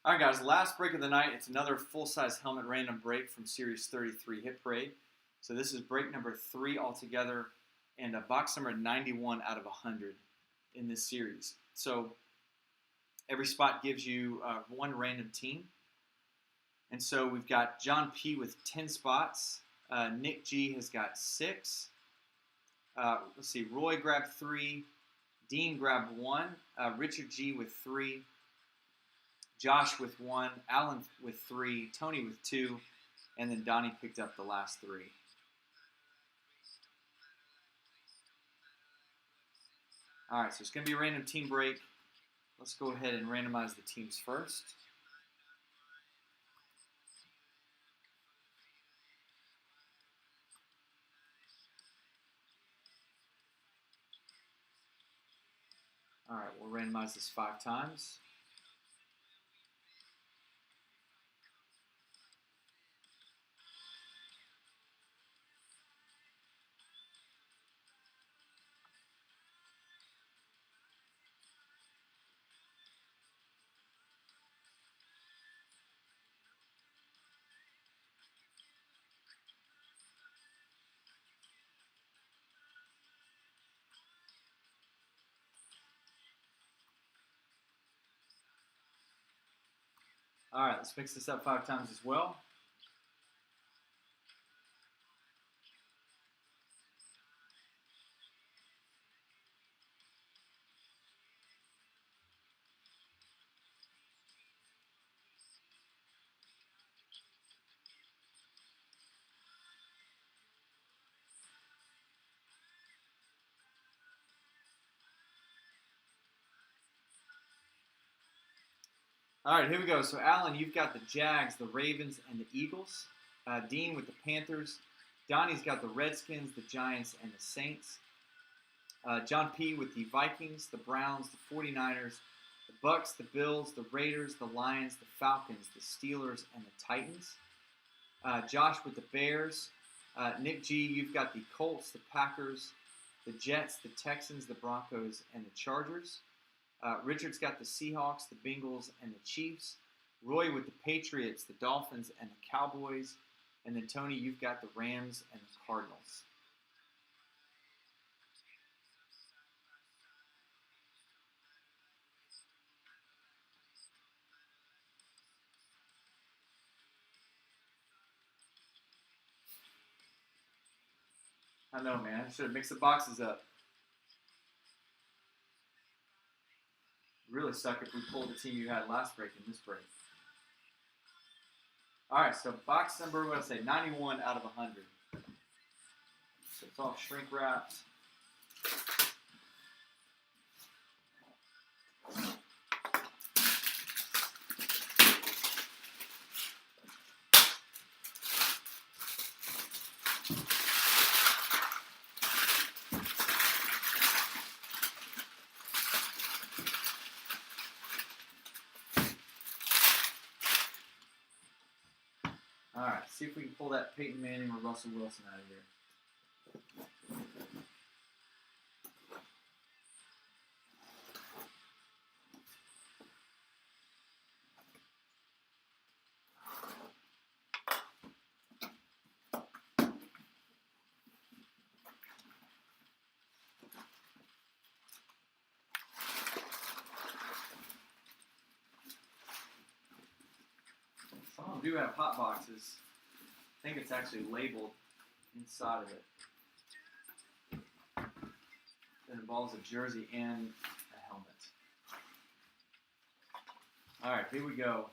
All right, guys, last break of the night. It's another full-size helmet random break from Series 33 Hit Parade. So this is break number 3 altogether, and box number 91 out of 100 in this series. So every spot gives you one random team. And so we've got John P. with 10 spots. Nick G. has got 6. Let's see, Roy grabbed 3. Dean grabbed 1. Richard G. with 3. Josh with 1. Alan with 3. Tony with 2. And then Donnie picked up the last 3. All right, so it's going to be a random team break. Let's go ahead and randomize the teams first. All right, we'll randomize this 5 times. All right, let's mix this up 5 times as well. All right, here we go. So, Alan, you've got the Jags, the Ravens, and the Eagles. Dean with the Panthers. Donnie's got the Redskins, the Giants, and the Saints. John P. with the Vikings, the Browns, the 49ers, the Bucks, the Bills, the Raiders, the Lions, the Falcons, the Steelers, and the Titans. Josh with the Bears. Nick G., you've got the Colts, the Packers, the Jets, the Texans, the Broncos, and the Chargers. Richard's got the Seahawks, the Bengals, and the Chiefs. Roy with the Patriots, the Dolphins, and the Cowboys. And then Tony, you've got the Rams and the Cardinals. I know, man. I should have mixed the boxes up. Really suck if we pulled the team you had last break in this break. All right, so box number, what did I say, 91 out of 100. So it's all shrink wrapped. All right, see if we can pull that Peyton Manning or Russell Wilson out of here. Some of them do have hot boxes. I think it's actually labeled inside of it. It involves a jersey and a helmet. All right, here we go.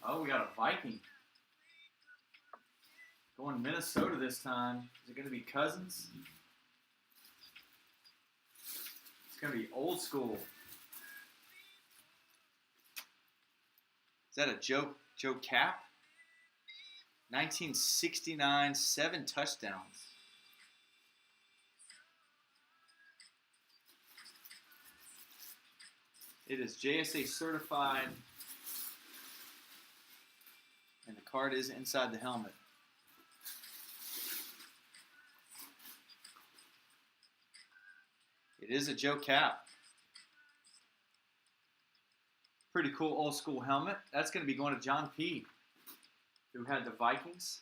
Oh, we got a Viking. Going to Minnesota this time. Is it going to be Cousins? It's going to be old school. Is that a Joe Cap? 1969, 7 touchdowns. It is JSA certified, and the card is inside the helmet. It is a Joe Cap. Pretty cool old school helmet. That's going to be going to John P., who had the Vikings.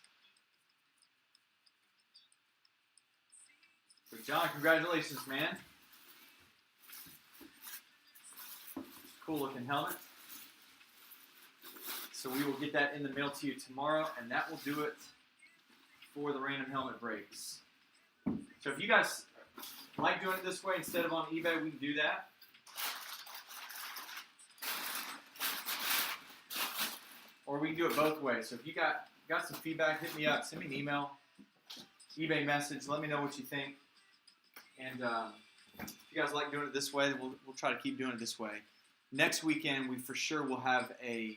So John, congratulations, man. Cool looking helmet. So we will get that in the mail to you tomorrow, and that will do it for the random helmet breaks. So if you guys like doing it this way instead of on eBay, we can do that. Or we can do it both ways. So if you got some feedback, hit me up. Send me an email, eBay message. Let me know what you think. And if you guys like doing it this way, we'll try to keep doing it this way. Next weekend, we for sure will have an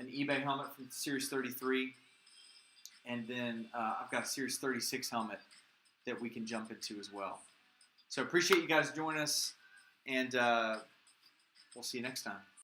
eBay helmet from Series 33. And then I've got a Series 36 helmet that we can jump into as well. So appreciate you guys joining us. And we'll see you next time.